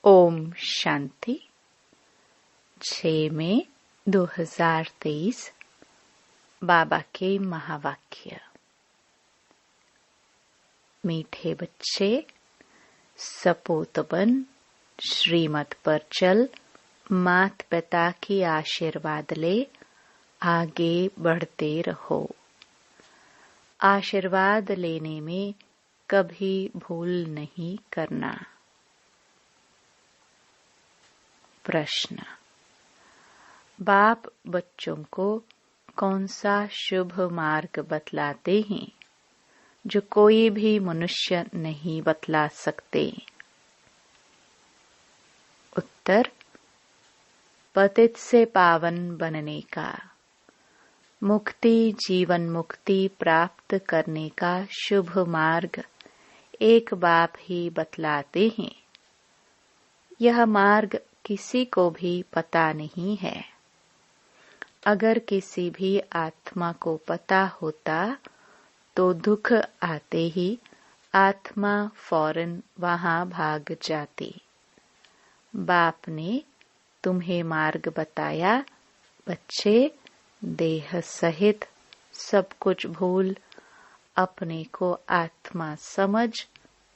ओम शांति। 6 मई 2023 बाबा के महावाक्य। मीठे बच्चे, सपूत बन, श्रीमत पर चल, मात पिता की आशीर्वाद ले, आगे बढ़ते रहो। आशीर्वाद लेने में कभी भूल नहीं करना। प्रश्न। बाप बच्चों को कौन सा शुभ मार्ग बतलाते हैं जो कोई भी मनुष्य नहीं बतला सकते? उत्तर। पतित से पावन बनने का, मुक्ति जीवन मुक्ति प्राप्त करने का शुभ मार्ग एक बाप ही बतलाते हैं। यह मार्ग किसी को भी पता नहीं है। अगर किसी भी आत्मा को पता होता तो दुख आते ही आत्मा फौरन वहां भाग जाती। बाप ने तुम्हें मार्ग बताया। बच्चे, देह सहित सब कुछ भूल अपने को आत्मा समझ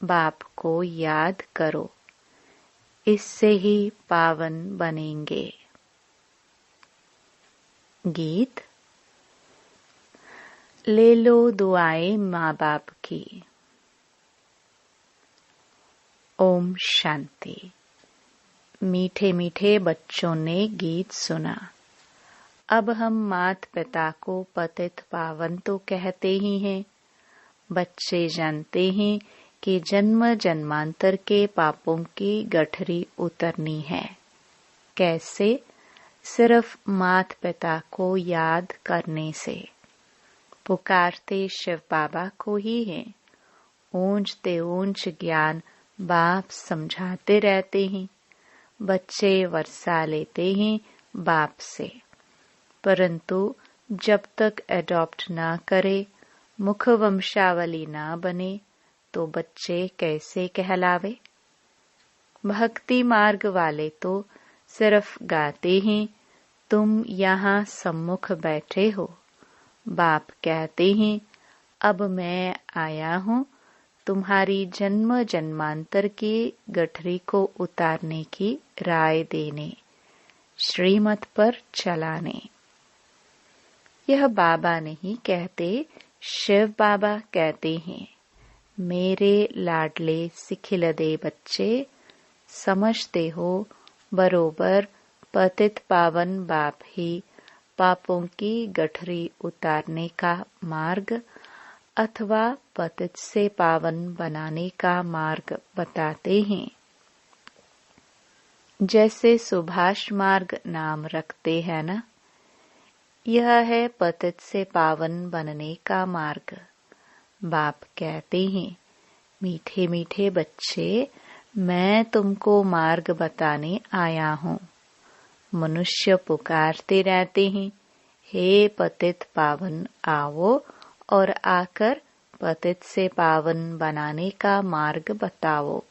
बाप को याद करो। इससे ही पावन बनेंगे। गीत। ले लो दुआएं माँ बाप की। ओम शांति। मीठे मीठे बच्चों ने गीत सुना। अब हम मात पिता को पतित पावन तो कहते ही हैं। बच्चे जानते हैं कि जन्म जन्मांतर के पापों की गठरी उतरनी है। कैसे? सिर्फ मात पिता को याद करने से। पुकारते शिव बाबा को ही है। ऊंचते ऊंच ज्ञान बाप समझाते रहते हैं। बच्चे वर्षा लेते हैं बाप से, परंतु जब तक एडॉप्ट ना करे, मुख वंशावली ना बने, तो बच्चे कैसे कहलावे? भक्ति मार्ग वाले तो सिर्फ गाते हैं, तुम यहाँ सम्मुख बैठे हो। बाप कहते हैं, अब मैं आया हूँ तुम्हारी जन्म जन्मांतर की गठरी को उतारने की राय देने, श्रीमत पर चलाने। यह बाबा नहीं कहते, शिव बाबा कहते हैं। मेरे लाडले सिखिलदे बच्चे, समझते हो बरोबर पतित पावन बाप ही पापों की गठरी उतारने का मार्ग अथवा पतित से पावन बनाने का मार्ग बताते हैं। जैसे सुभाष मार्ग नाम रखते हैं ना, यह है पतित से पावन बनने का मार्ग। बाप कहते हैं, मीठे मीठे बच्चे, मैं तुमको मार्ग बताने आया हूँ। मनुष्य पुकारते रहते हैं, हे पतित पावन आओ और आकर पतित से पावन बनाने का मार्ग बताओ।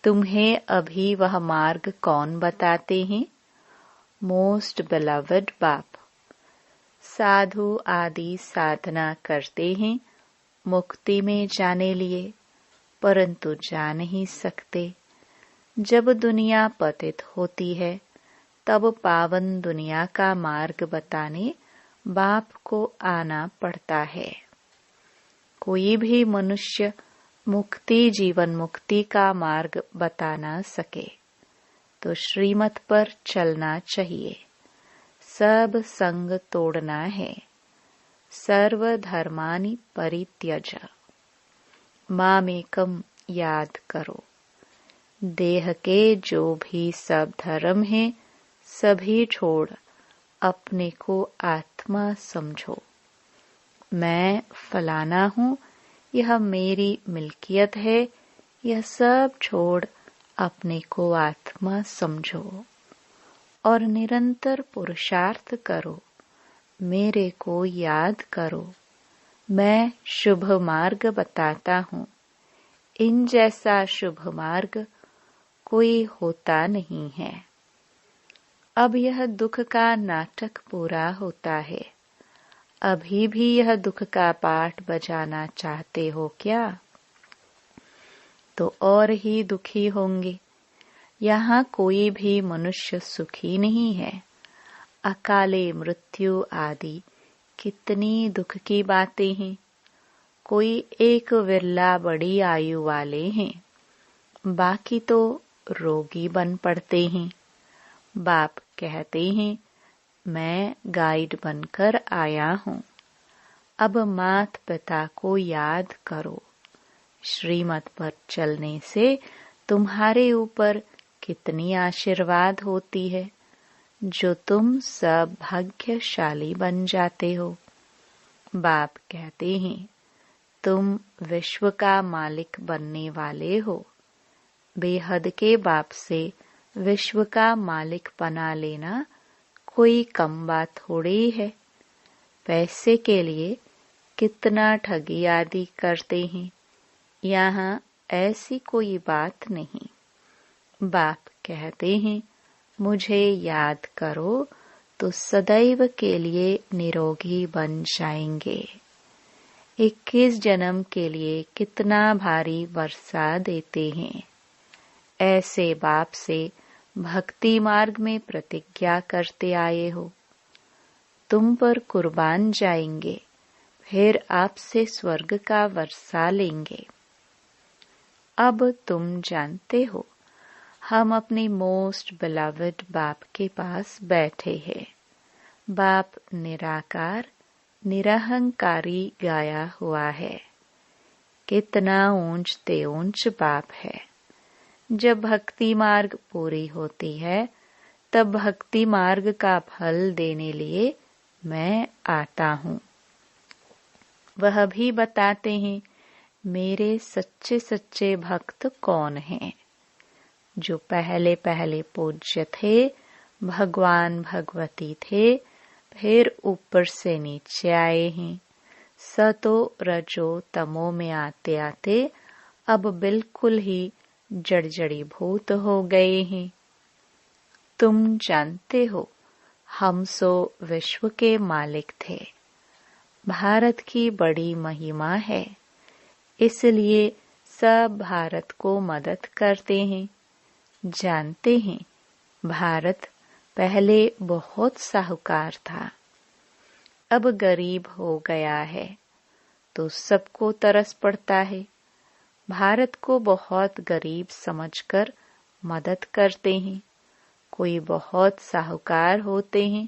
तुम्हें अभी वह मार्ग कौन बताते हैं? मोस्ट बिलवड बाप। साधु आदि साधना करते हैं मुक्ति में जाने लिए, परंतु जा नहीं सकते। जब दुनिया पतित होती है तब पावन दुनिया का मार्ग बताने बाप को आना पड़ता है। कोई भी मनुष्य मुक्ति जीवन मुक्ति का मार्ग बता ना सके तो श्रीमत पर चलना चाहिए। सब संग तोड़ना है। सर्व धर्मानि परित्यज। मामेकम याद करो। देह के जो भी सब धर्म हैं, सभी छोड़ अपने को आत्मा समझो। मैं फलाना हूँ, यह मेरी मिल्कियत है, यह सब छोड़ अपने को आत्मा समझो और निरंतर पुरुषार्थ करो। मेरे को याद करो। मैं शुभ मार्ग बताता हूँ। इन जैसा शुभ मार्ग कोई होता नहीं है। अब यह दुख का नाटक पूरा होता है। अभी भी यह दुख का पाठ बजाना चाहते हो क्या? तो और ही दुखी होंगे। यहाँ कोई भी मनुष्य सुखी नहीं है। अकाले मृत्यु आदि कितनी दुख की बातें हैं। कोई एक विरला बड़ी आयु वाले हैं, बाकी तो रोगी बन पड़ते हैं। बाप कहते हैं, मैं गाइड बनकर आया हूँ। अब मात पिता को याद करो। श्रीमत पर चलने से तुम्हारे ऊपर कितनी आशीर्वाद होती है, जो तुम सब भाग्यशाली बन जाते हो। बाप कहते हैं, तुम विश्व का मालिक बनने वाले हो। बेहद के बाप से विश्व का मालिक बना लेना कोई कम बात थोड़ी है। पैसे के लिए कितना ठगी आदि करते हैं। यहाँ ऐसी कोई बात नहीं। बाप कहते हैं, मुझे याद करो तो सदैव के लिए निरोगी बन जाएंगे। 21 जन्म के लिए कितना भारी वर्षा देते हैं। ऐसे बाप से भक्ति मार्ग में प्रतिज्ञा करते आए हो। तुम पर कुर्बान जाएंगे, फिर आपसे स्वर्ग का वर्षा लेंगे। अब तुम जानते हो, हम अपने मोस्ट बिलवड बाप के पास बैठे हैं। बाप निराकार निरहंकारी गाया हुआ है। कितना ऊंच ते ऊंच बाप है। जब भक्ति मार्ग पूरी होती है, तब भक्ति मार्ग का फल देने लिए मैं आता हूँ। वह भी बताते हैं, मेरे सच्चे सच्चे भक्त कौन हैं। जो पहले पहले पूज्य थे, भगवान भगवती थे, फिर ऊपर से नीचे आए हैं। सतो रजो तमो में आते आते अब बिल्कुल ही जड़जड़ी भूत हो गए हैं। तुम जानते हो, हम सो विश्व के मालिक थे। भारत की बड़ी महिमा है, इसलिए सब भारत को मदद करते हैं। जानते हैं, भारत पहले बहुत साहूकार था, अब गरीब हो गया है, तो सबको तरस पड़ता है। भारत को बहुत गरीब समझकर मदद करते हैं। कोई बहुत साहूकार होते हैं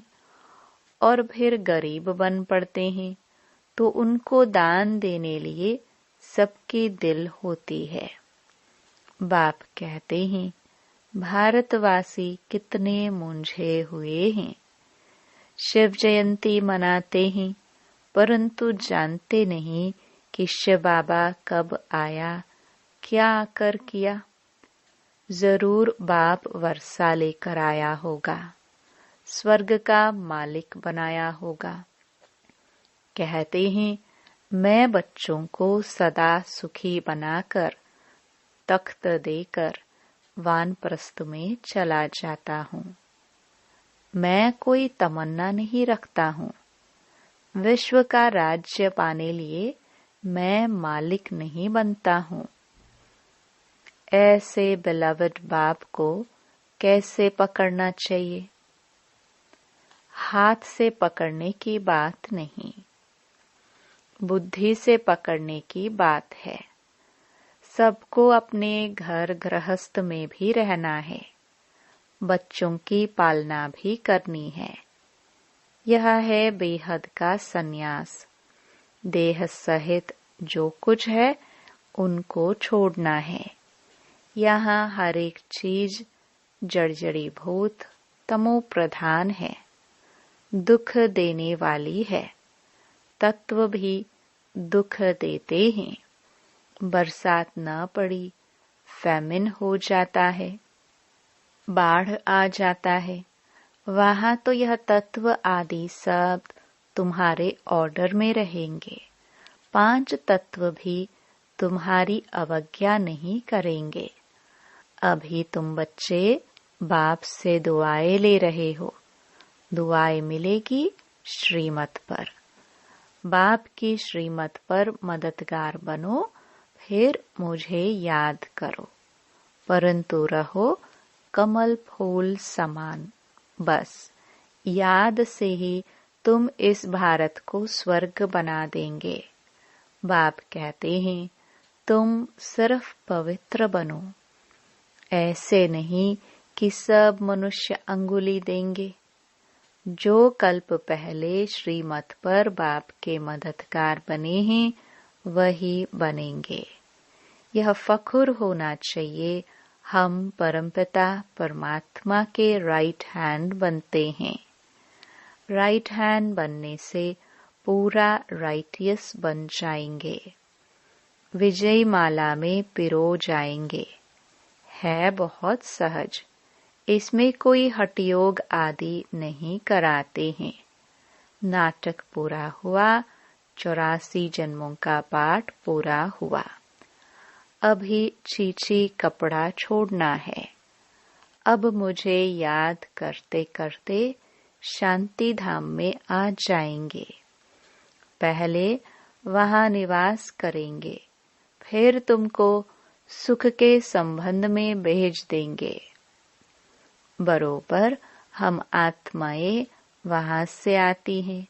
और फिर गरीब बन पड़ते हैं, तो उनको दान देने लिए सबकी दिल होती है। बाप कहते हैं, भारतवासी कितने मूंझे हुए हैं। शिव जयंती मनाते हैं, परंतु जानते नहीं कि शिव बाबा कब आया, क्या आकर किया। जरूर बाप वर्षा लेकर आया होगा, स्वर्ग का मालिक बनाया होगा। कहते हैं, मैं बच्चों को सदा सुखी बनाकर तख्त देकर वानप्रस्थ में चला जाता हूँ। मैं कोई तमन्ना नहीं रखता हूँ। विश्व का राज्य पाने लिए मैं मालिक नहीं बनता हूँ। ऐसे बिलवड बाप को कैसे पकड़ना चाहिए? हाथ से पकड़ने की बात नहीं, बुद्धि से पकड़ने की बात है। सबको अपने घर गृहस्थ में भी रहना है, बच्चों की पालना भी करनी है। यह है बेहद का सन्यास। देह सहित जो कुछ है उनको छोड़ना है। यहाँ हर एक चीज जड़जड़ी भूत तमो प्रधान है, दुख देने वाली है। तत्व भी दुख देते हैं। बरसात न पड़ी, फैमिन हो जाता है, बाढ़ आ जाता है। वहां तो यह तत्व आदि सब तुम्हारे ऑर्डर में रहेंगे। 5 तत्व भी तुम्हारी अवज्ञा नहीं करेंगे। अभी तुम बच्चे बाप से दुआएं ले रहे हो। दुआएं मिलेगी श्रीमत पर। बाप की श्रीमत पर मददगार बनो, फिर मुझे याद करो, परंतु रहो कमल फूल समान। बस याद से ही तुम इस भारत को स्वर्ग बना देंगे। बाप कहते हैं तुम सिर्फ पवित्र बनो। ऐसे नहीं कि सब मनुष्य अंगुली देंगे। जो कल्प पहले श्रीमत पर बाप के मददगार बने हैं वही बनेंगे। यह फख्र होना चाहिए, हम परमपिता परमात्मा के राइट हैंड बनते हैं। राइट हैंड बनने से पूरा राइटियस बन जाएंगे, विजय माला में पिरो जाएंगे। है बहुत सहज, इसमें कोई हठयोग आदि नहीं कराते हैं। नाटक पूरा हुआ, 84 जन्मों का पाठ पूरा हुआ। अभी चीची कपड़ा छोड़ना है। अब मुझे याद करते करते शांति धाम में आ जाएंगे। पहले वहां निवास करेंगे, फिर तुमको सुख के संबंध में भेज देंगे। बरोबर हम आत्माएं वहां से आती हैं।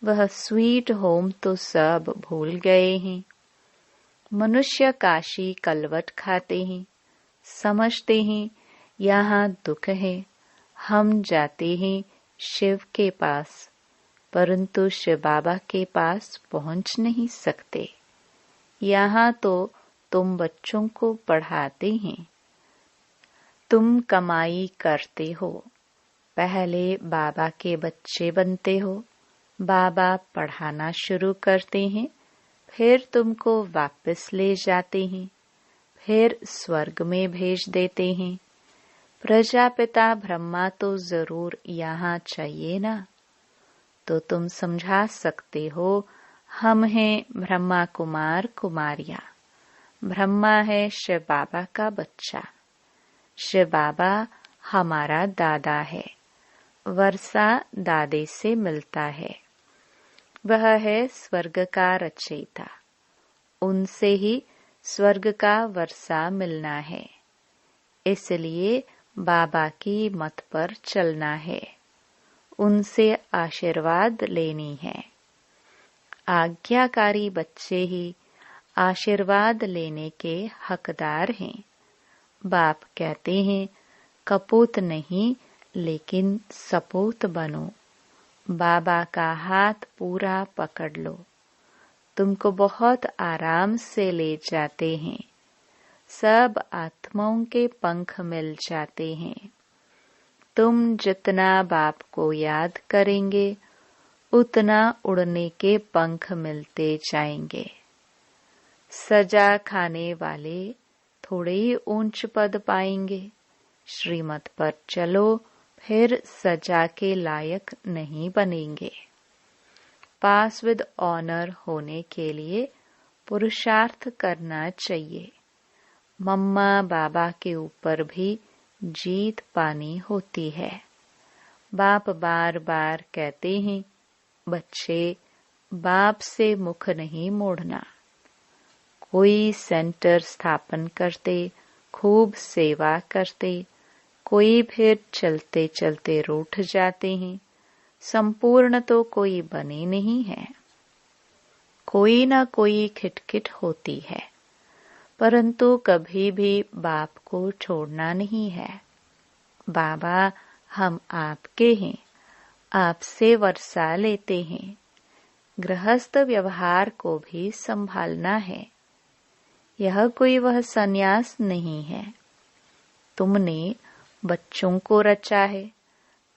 वह स्वीट होम तो सब भूल गए हैं। मनुष्य काशी कलवट खाते हैं, समझते हैं यहाँ दुख है। हम जाते हैं शिव के पास, परंतु शिव बाबा के पास पहुंच नहीं सकते। यहाँ तो तुम बच्चों को पढ़ाते हैं, तुम कमाई करते हो। पहले बाबा के बच्चे बनते हो, बाबा पढ़ाना शुरू करते हैं, फिर तुमको वापस ले जाते हैं, फिर स्वर्ग में भेज देते हैं। प्रजापिता ब्रह्मा तो जरूर यहाँ चाहिए ना। तो तुम समझा सकते हो, हम हैं ब्रह्मा कुमार कुमारियाँ। ब्रह्मा है शिव बाबा का बच्चा। शिव बाबा हमारा दादा है। वर्षा दादे से मिलता है। वह है स्वर्ग का रचयिता। उनसे ही स्वर्ग का वर्षा मिलना है। इसलिए बाबा की मत पर चलना है, उनसे आशीर्वाद लेनी है। आज्ञाकारी बच्चे ही आशीर्वाद लेने के हकदार हैं। बाप कहते हैं कपूत नहीं लेकिन सपूत बनो। बाबा का हाथ पूरा पकड़ लो, तुमको बहुत आराम से ले जाते हैं। सब आत्माओं के पंख मिल जाते हैं। तुम जितना बाप को याद करेंगे उतना उड़ने के पंख मिलते जाएंगे। सजा खाने वाले थोड़े ही ऊंच पद पाएंगे। श्रीमत पर चलो, फिर सजा के लायक नहीं बनेंगे। पास विद ऑनर होने के लिए पुरुषार्थ करना चाहिए। मम्मा बाबा के ऊपर भी जीत पानी होती है। बाप बार बार कहते हैं बच्चे बाप से मुख नहीं मोड़ना। कोई सेंटर स्थापन करते, खूब सेवा करते, कोई फिर चलते चलते रूठ जाते हैं। संपूर्ण तो कोई बने नहीं है। कोई ना कोई खिटखिट होती है, परंतु कभी भी बाप को छोड़ना नहीं है। बाबा हम आपके हैं, आपसे वर्षा लेते हैं। गृहस्थ व्यवहार को भी संभालना है। यह कोई वह संन्यास नहीं है। तुमने बच्चों को रचा है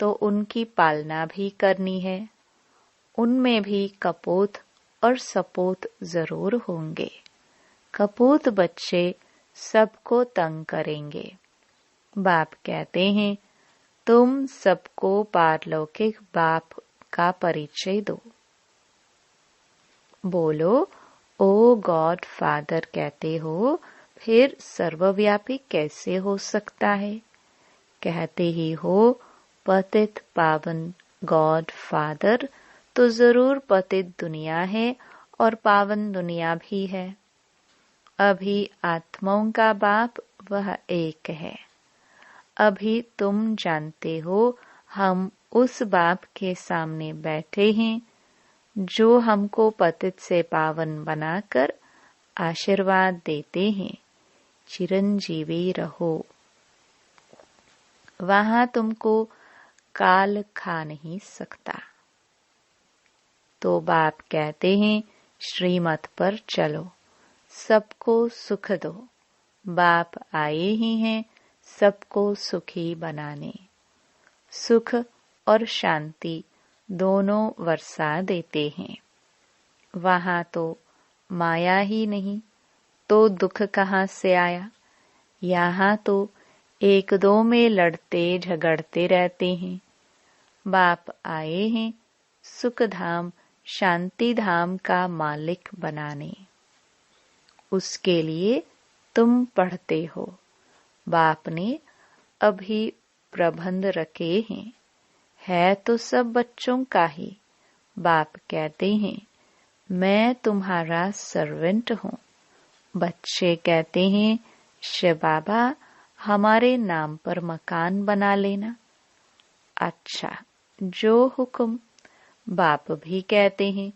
तो उनकी पालना भी करनी है। उनमें भी कपूत और सपूत जरूर होंगे। कपूत बच्चे सबको तंग करेंगे। बाप कहते हैं तुम सबको पारलौकिक बाप का परिचय दो। बोलो ओ गॉड फादर कहते हो, फिर सर्वव्यापी कैसे हो सकता है? कहते ही हो पतित पावन गॉड फादर, तो जरूर पतित दुनिया है और पावन दुनिया भी है। अभी आत्माओं का बाप वह एक है। अभी तुम जानते हो हम उस बाप के सामने बैठे हैं जो हमको पतित से पावन बनाकर आशीर्वाद देते हैं, चिरंजीवी रहो। वहां तुमको काल खा नहीं सकता। तो बाप कहते हैं श्रीमत पर चलो, सबको सुख दो। बाप आए ही हैं सबको सुखी बनाने। सुख और शांति दोनों वर्षा देते हैं। वहां तो माया ही नहीं तो दुख कहाँ से आया? यहाँ तो एक दो में लड़ते झगड़ते रहते हैं। बाप आए हैं सुख धाम शांति धाम का मालिक बनाने। उसके लिए तुम पढ़ते हो। बाप ने अभी प्रबंध रखे हैं, है तो सब बच्चों का ही। बाप कहते हैं मैं तुम्हारा सर्वेंट हूँ। बच्चे कहते हैं शिव बाबा हमारे नाम पर मकान बना लेना। अच्छा, जो हुक्म। बाप भी कहते हैं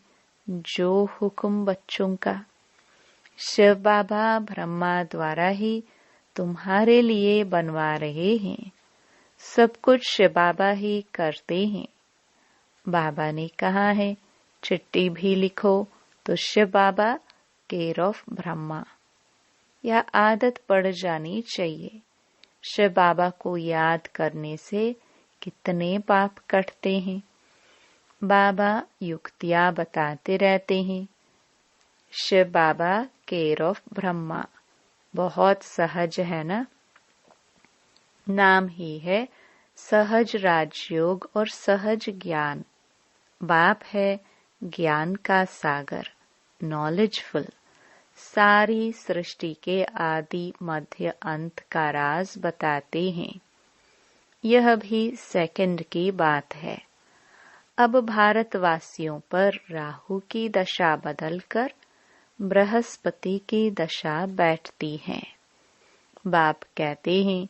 जो हुक्म बच्चों का। शिव बाबा ब्रह्मा द्वारा ही तुम्हारे लिए बनवा रहे हैं। सब कुछ शिव बाबा ही करते हैं। बाबा ने कहा है चिट्ठी भी लिखो तो शिव बाबा केयर ऑफ ब्रह्मा। यह आदत पड़ जानी चाहिए। शिव बाबा को याद करने से कितने पाप कटते हैं। बाबा युक्तियां बताते रहते हैं। शिव बाबा केयर ऑफ ब्रह्मा बहुत सहज है ना? नाम ही है सहज राजयोग और सहज ज्ञान। बाप है ज्ञान का सागर, नॉलेजफुल। सारी सृष्टि के आदि मध्य अंत का राज बताते हैं। यह भी सेकंड की बात है। अब भारतवासियों पर राहु की दशा बदलकर बृहस्पति की दशा बैठती है। बाप कहते हैं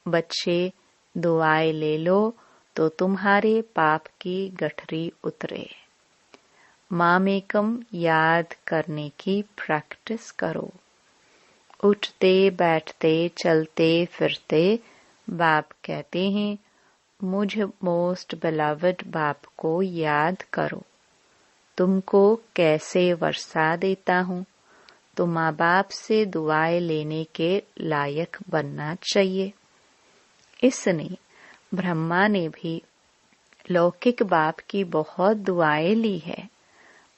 बच्चे दुआएं ले लो तो तुम्हारे पाप की गठरी उतरे। मामेकम याद करने की प्रैक्टिस करो। उठते बैठते चलते फिरते बाप कहते हैं मुझ मोस्ट बिलवड बाप को याद करो। तुमको कैसे वर्षा देता हूँ, तो माँ बाप से दुआएं लेने के लायक बनना चाहिए। इसने ब्रह्मा ने भी लौकिक बाप की बहुत दुआएं ली है,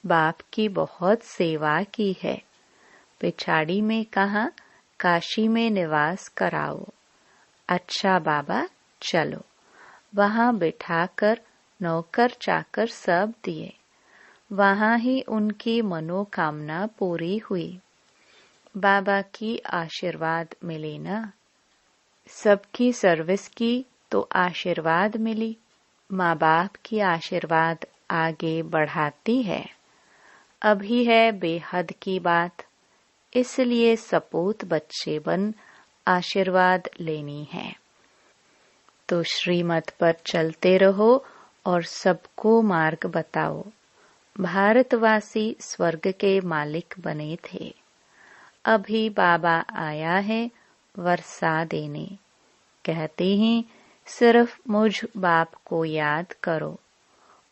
बाप की बहुत सेवा की है। पिछाड़ी में कहा काशी में निवास कराओ। अच्छा बाबा चलो, वहां बिठाकर नौकर चाकर सब दिए। वहां ही उनकी मनोकामना पूरी हुई। बाबा की आशीर्वाद मिले ना? सबकी सर्विस की तो आशीर्वाद मिली। माँ बाप की आशीर्वाद आगे बढ़ाती है। अभी है बेहद की बात, इसलिए सपूत बच्चे बन आशीर्वाद लेनी है। तो श्रीमत पर चलते रहो और सबको मार्ग बताओ। भारतवासी स्वर्ग के मालिक बने थे। अभी बाबा आया है वर्षा देने। कहते हैं सिर्फ मुझ बाप को याद करो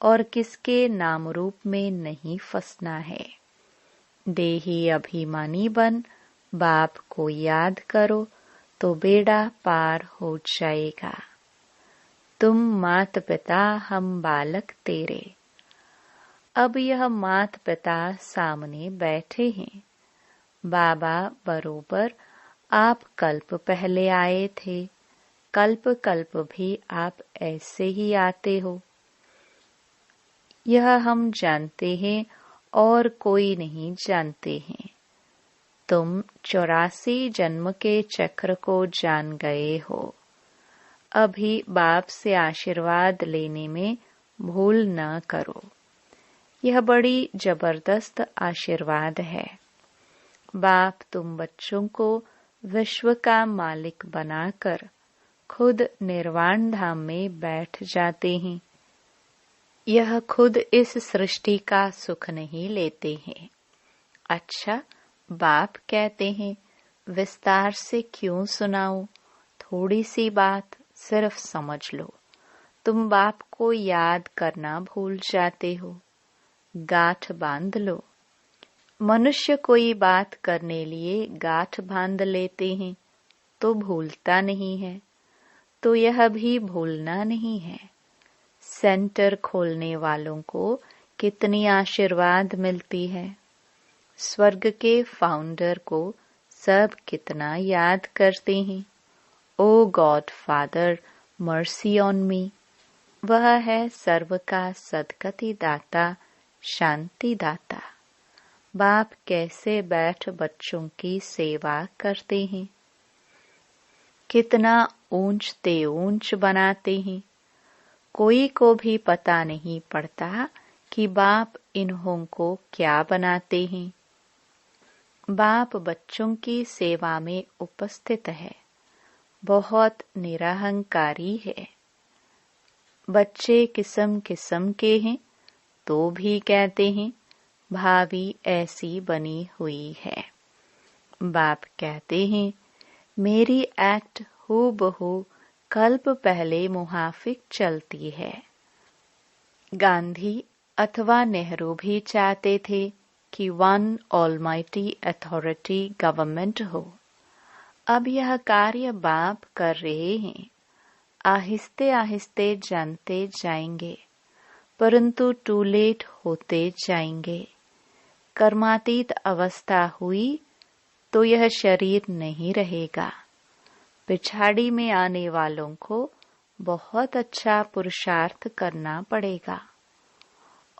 और किसके नाम रूप में नहीं फंसना है। देही अभिमानी बन बाप को याद करो तो बेड़ा पार हो जाएगा। तुम मात पिता हम बालक तेरे। अब यह मात पिता सामने बैठे हैं। बाबा बरोबर आप कल्प पहले आए थे, कल्प कल्प भी आप ऐसे ही आते हो। यह हम जानते हैं और कोई नहीं जानते हैं। तुम 84 जन्म के चक्र को जान गए हो। अभी बाप से आशीर्वाद लेने में भूल न करो। यह बड़ी जबरदस्त आशीर्वाद है। बाप तुम बच्चों को विश्व का मालिक बनाकर खुद निर्वाण धाम में बैठ जाते हैं। यह खुद इस सृष्टि का सुख नहीं लेते हैं। अच्छा, बाप कहते हैं विस्तार से क्यों सुनाऊं? थोड़ी सी बात सिर्फ समझ लो। तुम बाप को याद करना भूल जाते हो। गांठ बांध लो। मनुष्य कोई बात करने लिए गांठ बांध लेते हैं तो भूलता नहीं है, तो यह भी भूलना नहीं है। सेंटर खोलने वालों को कितनी आशीर्वाद मिलती है। स्वर्ग के फाउंडर को सब कितना याद करते हैं। Oh God father, mercy on me. वह है सर्व का सदगति दाता, शांति दाता। बाप कैसे बैठ बच्चों की सेवा करते हैं। कितना ऊंचते ऊंच बनाते हैं। कोई को भी पता नहीं पड़ता कि बाप इन्हों को क्या बनाते हैं। बाप बच्चों की सेवा में उपस्थित है। बहुत निरहंकारी है। बच्चे किस्म किस्म के हैं तो भी कहते हैं भाभी ऐसी बनी हुई है। बाप कहते हैं मेरी एक्ट हूबहू कल्प पहले मुहाफिक चलती है। गांधी अथवा नेहरू भी चाहते थे कि वन ऑलमाइटी अथॉरिटी गवर्नमेंट हो। अब यह कार्य बाप कर रहे हैं। आहिस्ते आहिस्ते जानते जाएंगे, परंतु टू लेट होते जाएंगे। कर्मातीत अवस्था हुई तो यह शरीर नहीं रहेगा। पिछाड़ी में आने वालों को बहुत अच्छा पुरुषार्थ करना पड़ेगा,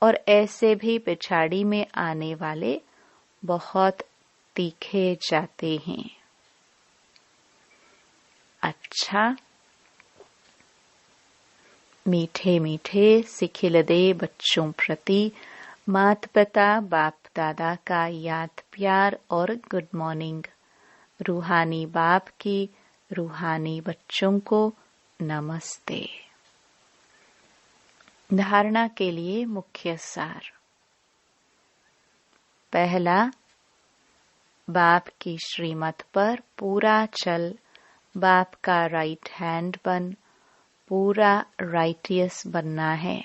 और ऐसे भी पिछाड़ी में आने वाले बहुत तीखे जाते हैं। अच्छा, मीठे मीठे सिखिलदे बच्चों प्रति माता पिता बाप दादा का याद प्यार और गुड मॉर्निंग। रूहानी बाप की रूहानी बच्चों को नमस्ते। धारणा के लिए मुख्य सार। पहला, बाप की श्रीमत पर पूरा चल, बाप का राइट हैंड बन, पूरा राइटियस बनना है।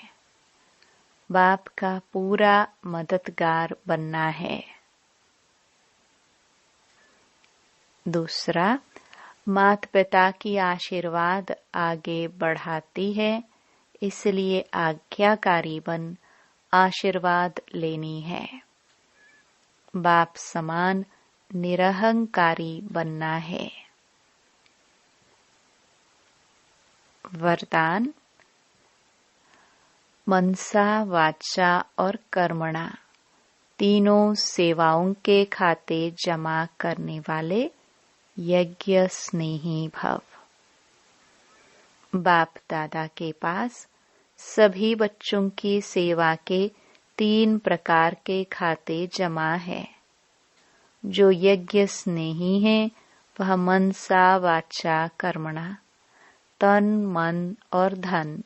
बाप का पूरा मददगार बनना है। दूसरा, माता पिता की आशीर्वाद आगे बढ़ाती है, इसलिए आज्ञाकारी बन आशीर्वाद लेनी है। बाप समान निरहंकारी बनना है। वरदान। मनसा वाचा और कर्मणा तीनों सेवाओं के खाते जमा करने वाले यज्ञ स्नेही भव। बाप दादा के पास सभी बच्चों की सेवा के 3 प्रकार के खाते जमा है। जो यज्ञ स्नेही है वह मनसा वाचा कर्मणा, तन मन और धन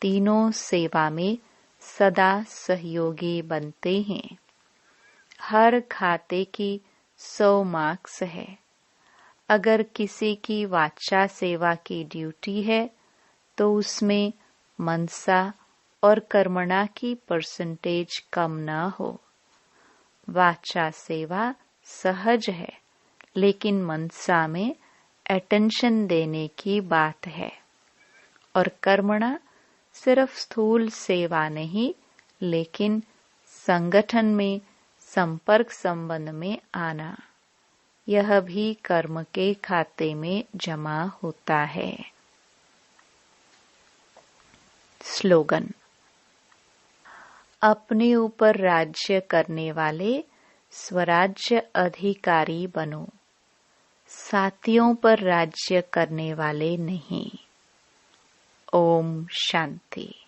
तीनों सेवा में सदा सहयोगी बनते हैं। हर खाते की 100 मार्क्स है। अगर किसी की वाचा सेवा की ड्यूटी है तो उसमें मनसा और कर्मणा की परसेंटेज कम न हो। वाचा सेवा सहज है, लेकिन मनसा में अटेंशन देने की बात है, और कर्मणा सिर्फ स्थूल सेवा नहीं, लेकिन संगठन में संपर्क संबंध में आना, यह भी कर्म के खाते में जमा होता है। स्लोगन। अपने ऊपर राज्य करने वाले स्वराज्य अधिकारी बनो, साथियों पर राज्य करने वाले नहीं। ओम शांति।